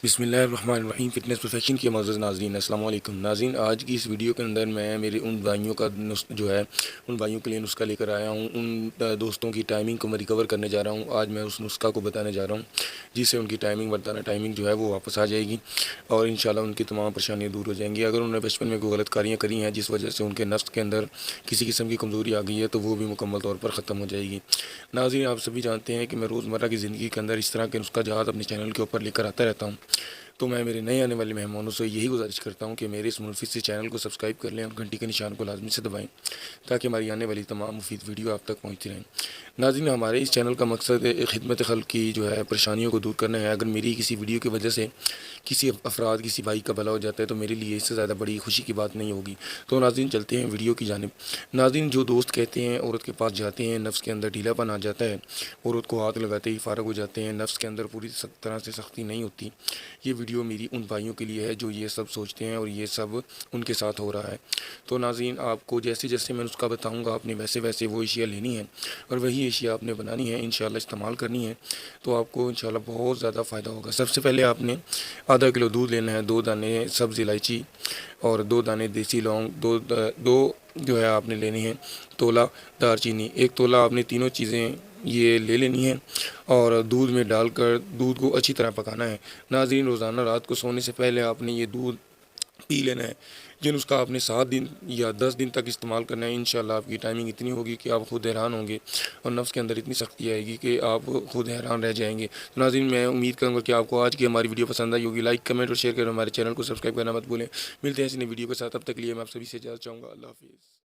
بسم اللہ الرحمن الرحیم۔ فٹنس پروفیشن کے معزز ناظرین، السلام علیکم ناظرین۔ آج کی اس ویڈیو کے اندر میں میرے ان بھائیوں کا ان بھائیوں کے لیے نسخہ لے کر آیا ہوں۔ ان دوستوں کی ٹائمنگ کو میں ریکور کرنے جا رہا ہوں۔ آج میں اس نسخہ کو بتانے جا رہا ہوں جس سے ان کی ٹائمنگ جو ہے وہ واپس آ جائے گی اور انشاءاللہ ان کی تمام پریشانیاں دور ہو جائیں گی۔ اگر انہوں نے بچپن میں کوئی غلط کاریاں کری ہیں جس وجہ سے ان کے نفس کے اندر کسی قسم کی کمزوری آ گئی ہے تو وہ بھی مکمل طور پر ختم ہو جائے گی۔ ناظرین، آپ سبھی جانتے ہیں کہ میں روزمرہ کی زندگی کے اندر اس طرح کے نسخہ جات اپنے چینل کے اوپر لے کر آتا رہتا ہوں، تو میں میرے نئے آنے والے مہمانوں سے یہی گزارش کرتا ہوں کہ میرے اس منفرد سے چینل کو سبسکرائب کر لیں اور گھنٹی کے نشان کو لازمی سے دبائیں تاکہ ہماری آنے والی تمام مفید ویڈیو آپ تک پہنچتی رہیں۔ ناظرین، ہمارے اس چینل کا مقصد خدمت خلق کی پریشانیوں کو دور کرنا ہے۔ اگر میری کسی ویڈیو کی وجہ سے کسی بھائی کا بھلا ہو جاتا ہے تو میرے لیے اس سے زیادہ بڑی خوشی کی بات نہیں ہوگی۔ تو ناظرین، چلتے ہیں ویڈیو کی جانب۔ ناظرین، جو دوست کہتے ہیں عورت کے پاس جاتے ہیں نفس کے اندر ڈھیلا پن آ جاتا ہے، عورت کو ہاتھ لگاتے ہی فارغ ہو جاتے ہیں، نفس کے اندر پوری طرح سے سختی نہیں ہوتی، یہ ویڈیو میری ان بھائیوں کے لیے ہے جو یہ سب سوچتے ہیں اور یہ سب ان کے ساتھ ہو رہا ہے۔ تو ناظرین، آپ کو جیسے جیسے میں اس کا بتاؤں گا آپ نے ویسے ویسے وہ اشیاء لینی ہیں اور وہی اشیاء آپ نے بنانی ہے، انشاءاللہ استعمال کرنی ہے، تو آپ کو انشاءاللہ بہت زیادہ فائدہ ہوگا۔ سب سے پہلے آپ نے آدھا کلو دودھ لینا ہے، 2 دانے سبز الائچی اور 2 دانے دیسی لونگ، دو جو ہے آپ نے لینی ہے تولا دار چینی، 1 تولا آپ نے تینوں چیزیں یہ لے لینی ہیں اور دودھ میں ڈال کر دودھ کو اچھی طرح پکانا ہے۔ ناظرین، روزانہ رات کو سونے سے پہلے آپ نے یہ دودھ پی لینا ہے، جن اس کا آپ نے 7 دن یا 10 دن تک استعمال کرنا ہے۔ انشاءاللہ آپ کی ٹائمنگ اتنی ہوگی کہ آپ خود حیران ہوں گے اور نفس کے اندر اتنی سختی آئے گی کہ آپ خود حیران رہ جائیں گے۔ ناظرین، میں امید کروں گا کہ آپ کو آج کی ہماری ویڈیو پسند آئی ہوگی۔ لائک، کمنٹ اور شیئر کریں، ہمارے چینل کو سبسکرائب کرنا مت بھولیں۔ ملتے ہیں اس نئی ویڈیو کے ساتھ، تب تک کے لیے میں آپ سبھی سے اجازت چاہوں گا۔ اللہ حافظ۔